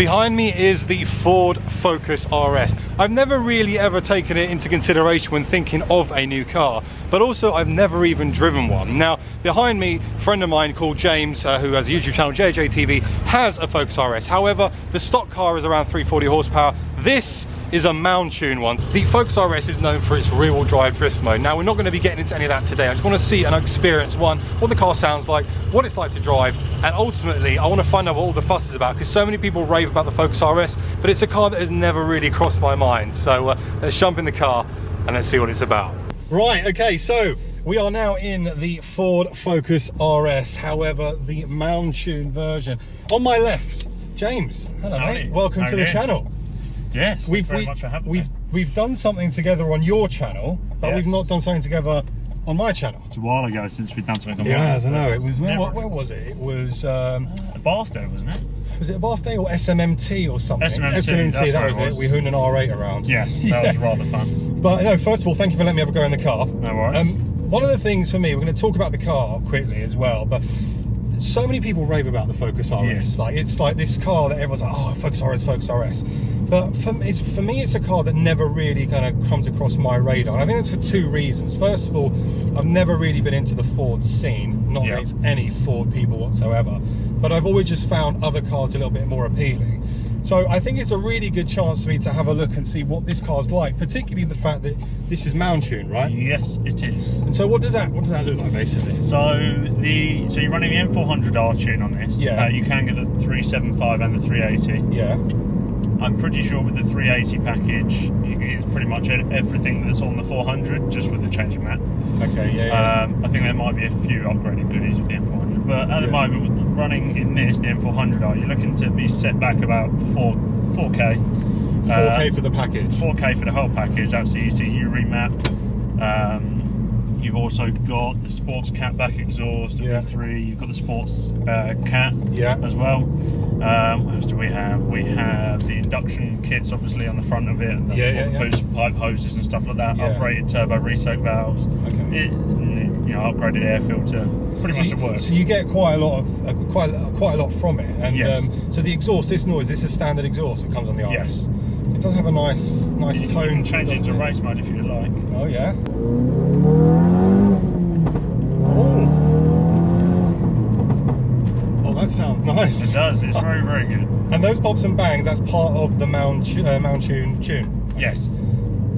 Behind me is the Ford Focus RS. I've never really ever taken it into consideration when thinking of a new car, but also I've never even driven one. Now, behind me, a friend of mine called James, who has a YouTube channel, ABtv, has a Focus RS. However, the stock car is around 340 horsepower. This is a Mountune one. The Focus RS is known for its rear-wheel drive drift mode. Now, we're not going to be getting into any of that today. I just want to see and experience, one, what the car sounds like, what it's like to drive, and ultimately I want to find out what all the fuss is about, because so many people rave about the Focus RS, but it's a car that has never really crossed my mind. So let's jump in the car and let's see what it's about. Right, okay, so we are now in the Ford Focus RS, however, the Mountune version. On my left, James. Hello, mate. Welcome to the channel. Yes, thank you very much for having me. We've done something together on your channel, but we've not done something together on my channel. It's a while ago since we've done something on mine. Yeah, I know. It was, where was it? It was... a Bath Day, wasn't it? Was it a Bath Day or SMMT or something? SMMT, that was it. We hooned an R8 around. Yes, that was rather fun. But no, first of all, thank you for letting me have a go in the car. No worries. One of the things for me, we're going to talk about the car quickly as well, but so many people rave about the Focus RS. Yes. Like, it's like this car that everyone's like, oh, Focus RS, Focus RS. But for me, it's a car that never really kind of comes across my radar. And I think it's for two reasons. First of all, I've never really been into the Ford scene, not against any Ford people whatsoever, but I've always just found other cars a little bit more appealing. So I think it's a really good chance for me to have a look and see what this car's like, particularly the fact that this is Mountune, right? Yes, it is. And so what does that look like, basically? So you're running the M400R tune on this. Yeah. You can get the 375 and the 380. Yeah. I'm pretty sure with the 380 package, it's pretty much everything that's on the 400, just with the changing map. Okay, yeah. I think there might be a few upgraded goodies with the M400, but at the moment, running in this, the M400R, you're looking to be set back about 4K. 4K for the package. 4K for the whole package. That's the ECU remap. You've also got the sports cat back exhaust, V3. You've got the sports cat as well. What else do we have? We have the induction kits, obviously, on the front of it, and the boost pipe hoses and stuff like that. Upgraded turbo resoak valves. Okay. Upgraded air filter. Pretty much the works. So you get quite a lot of quite a lot from it. And so the exhaust, this is a standard exhaust that comes on the RS. Yes. It does have a nice tone. You can change it to race mode if you like. Oh yeah. Oh, that sounds nice. It does. It's very, very good. And those pops and bangs, that's part of the Mountune tune. Yes.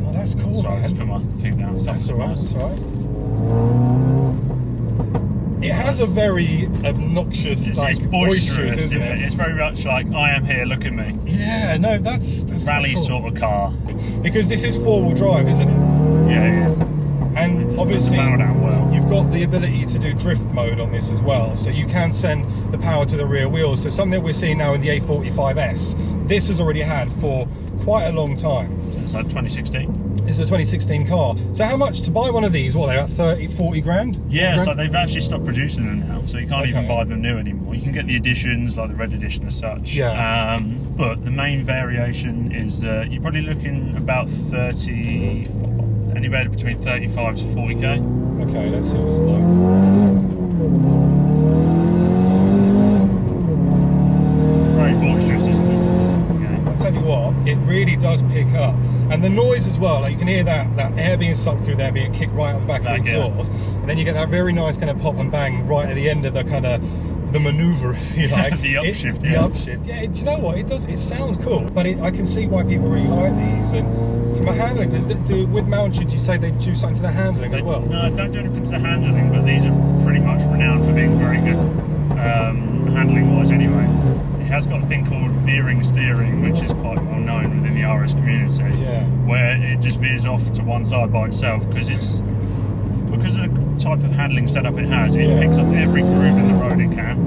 Oh, that's cool. Sorry, man. I just put my thing down. That's all right. That's all right. It has a very obnoxious, it's boisterous, isn't it? It's very much like, I am here, look at me. Yeah, no, that's rally cool. sort of car. Because this is four-wheel drive, isn't it? Yeah, it is. And obviously, well. you've got the ability to do drift mode on this as well, so you can send the power to the rear wheels. So something that we're seeing now in the A45S, this has already had for quite a long time. It's like 2016. It's a 2016 car. So how much to buy one of these? What, they're about 30, 40 grand? Yeah, so they've actually stopped producing them now, so you can't even buy them new anymore. You can get the editions, like the red edition as such. Yeah. But the main variation is you're probably looking about 30, anywhere between 35 to 40k. Okay, let's see what's like. Very boisterous, isn't it? I'll tell you what, it really does pick up. And the noise as well, like you can hear that air being sucked through there, being kicked right on the back of the exhaust. And then you get that very nice kind of pop and bang right at the end of the kind of the maneuver, if you like. The upshift, The upshift. Yeah, do you know what? It sounds cool, but I can see why people really like these. And from a handling, with Mountune, you say they do something to the handling as well? No, don't do anything to the handling, but these are pretty much renowned for being very good handling-wise anyway. It has got a thing called veering steering, which is quite well known within the RS community, where it just veers off to one side by itself because of the type of handling setup it has. It picks up every groove in the road it can.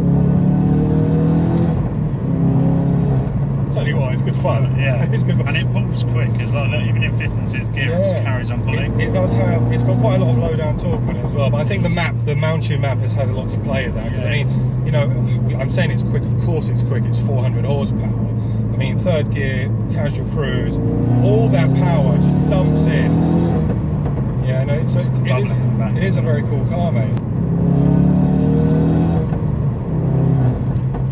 Tell you what, it's good fun. It's good fun. And it pulls quick as well. Even in 5th and 6th gear, it just carries on pulling. It does have. It's got quite a lot of low down torque with it as well. But I think the Mountune map has had a lot to play with that. Because I mean, I'm saying it's quick. Of course, it's quick. It's 400 horsepower. I mean, 3rd gear, casual cruise, all that power just dumps in. Yeah, no, it is a very cool car, mate.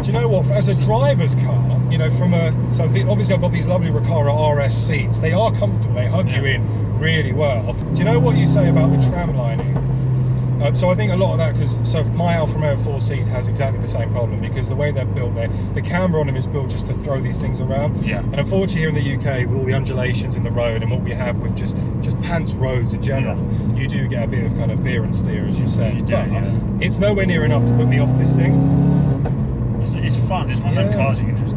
Do you you know what? As a driver's car, you know, obviously I've got these lovely Recaro RS seats. They are comfortable. They hug you in really well. Do you know what you say about the tram lining? So I think a lot of that, because my Alfa Romeo 4-seat has exactly the same problem, because the way they're built, the camber on them is built just to throw these things around. Yeah. And unfortunately here in the UK, with all the undulations in the road and what we have with just pants roads in general, you do get a bit of kind of veer and steer, as you said. You do, it's nowhere near enough to put me off this thing. It's fun. It's one of those cars you can just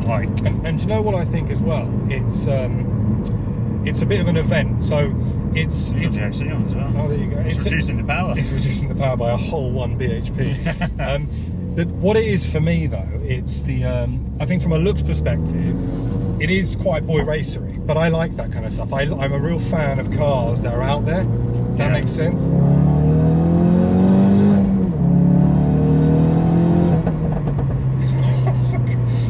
like. And do you know what I think as well? It's a bit of an event. So it's the AC on as well. Oh, there you go. It's reducing the power. It's reducing the power by a whole 1 BHP. But what it is for me though, it's I think from a looks perspective, it is quite boy racery, but I like that kind of stuff. I'm a real fan of cars that are out there. That makes sense.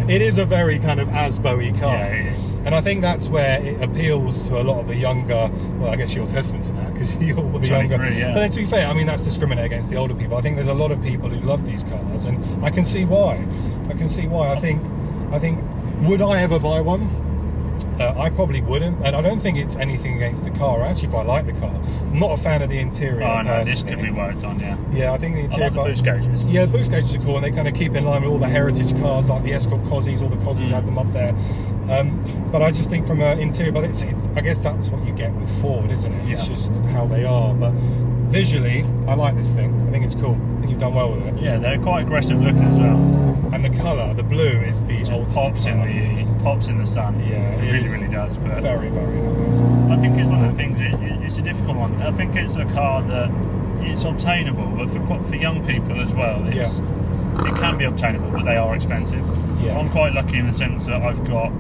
It is a very kind of Asbo-y car. Yeah, it is. And I think that's where it appeals to a lot of the younger, well, I guess you're testament to that, because you're the younger. Yeah. But then to be fair, I mean, that's discriminate against the older people. I think there's a lot of people who love these cars, and I can see why. I think, would I ever buy one? I probably wouldn't, and I don't think it's anything against the car. I actually quite like the car. I'm not a fan of the interior. Oh no, this could be worked on, Yeah, I think the interior. I like the boost gauges. Yeah, the boost gauges are cool, and they kind of keep in line with all the heritage cars, like the Escort Cozzies. All the Cozzies had them up there. But I just think from an interior, but it's I guess that's what you get with Ford, isn't it? It's just how they are. But visually, I like this thing. I think it's cool. I think you've done well with it. Yeah, they're quite aggressive looking as well. And the colour, the blue, is the ultimate. Pops in the sun. Yeah, it really does. But very, very nice. I think it's one of the things. It's a difficult one. I think it's a car that it's obtainable, but for young people as well, it can be obtainable, but they are expensive. Yeah. I'm quite lucky in the sense that I've got,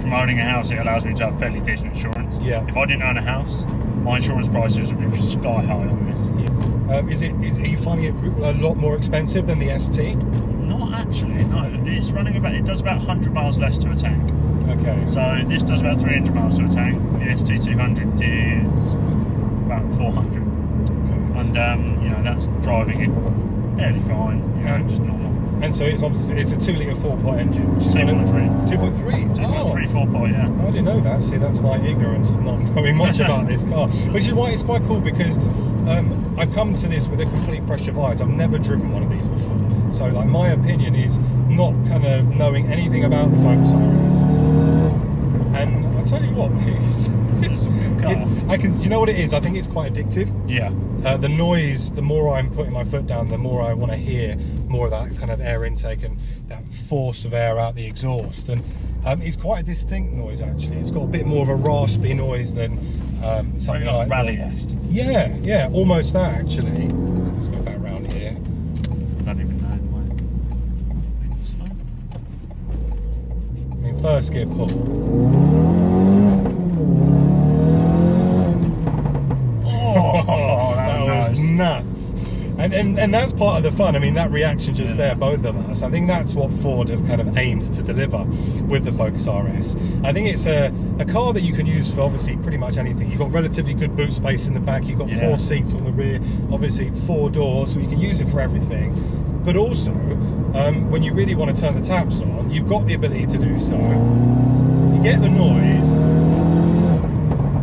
from owning a house, it allows me to have fairly decent insurance. Yeah. If I didn't own a house, my insurance prices would be sky high on this. Yeah. Are you finding it a lot more expensive than the ST? Not actually, no. It does about 100 miles less to a tank. Okay. So this does about 300 miles to a tank. The ST200 is about 400. Okay. And you know, that's driving it fairly fine. You know, just normal. And so it's obviously a 2-litre 4-pot engine, which is 2.3. 2.3. 2.3 4-pot, yeah. I didn't know that. See, that's my ignorance of not knowing much about this car, which is why it's quite cool, because I've come to this with a complete fresh of eyes. I've never driven one of these before, so like my opinion is not kind of knowing anything about the Focus RS. And I tell you what, you know what it is? I think it's quite addictive. Yeah. The noise, the more I'm putting my foot down, the more I want to hear more of that kind of air intake and that force of air out the exhaust. And it's quite a distinct noise, actually. It's got a bit more of a raspy noise than something like Rally-est. Yeah, almost that, actually. Let's go back around here. Not even that I mean, first gear pull. Oh, that was nuts. And that's part of the fun. I mean, that reaction just there, both of us. I think that's what Ford have kind of aimed to deliver with the Focus RS. I think it's a car that you can use for obviously pretty much anything. You've got relatively good boot space in the back. You've got 4 seats on the rear. Obviously 4 doors, so you can use it for everything. But also, when you really want to turn the taps on, you've got the ability to do so. You get the noise,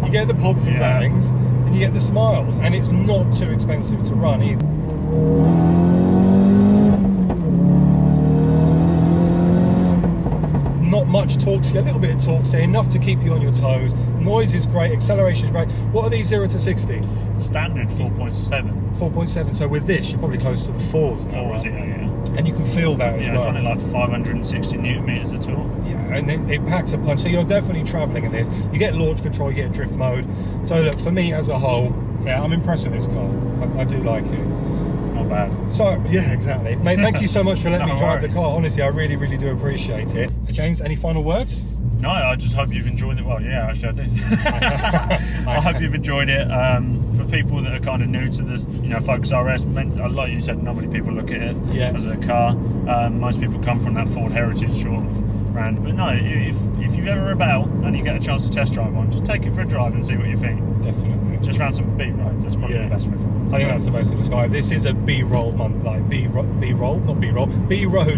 you get the pops and bangs, and you get the smiles, and it's not too expensive to run either. Not much torque, a little bit of torque, so enough to keep you on your toes. Noise is great, acceleration is great. What are these 0 to 60? Standard 4.7. 4.7. So with this, you're probably close to the 4s now. 4 is it? Yeah. And you can feel that as well. Yeah, it's running like 560 newton meters of torque. Yeah, and it packs a punch. So you're definitely travelling in this. You get launch control, you get drift mode. So look, for me as a whole, yeah, I'm impressed with this car. I do like it. Not bad. So yeah, exactly, mate. Thank you so much for letting me drive the car. Honestly, I really, really do appreciate it. James, any final words? No, I just hope you've enjoyed it. Well, yeah, actually, I do. I hope you've enjoyed it. For people that are kind of new to this, you know, Focus RS, like you said, not many people look at it as a car. Most people come from that Ford heritage sort of brand. But no, if you've ever about and you get a chance to test drive one, just take it for a drive and see what you think. Definitely. just around some B roads. That's probably the best way forward. I think that's the best to describe. This is a B-roll, B-road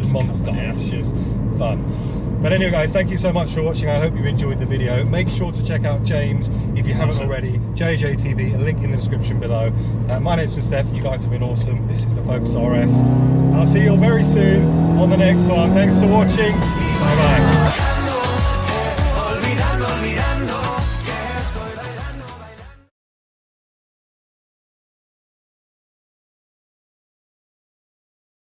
monster. Yeah. It's just fun. But anyway, guys, thank you so much for watching. I hope you enjoyed the video. Make sure to check out James if you haven't already. JJTV, a link in the description below. My name's Stef. You guys have been awesome. This is the Focus RS. I'll see you all very soon on the next one. Thanks for watching. Bye bye.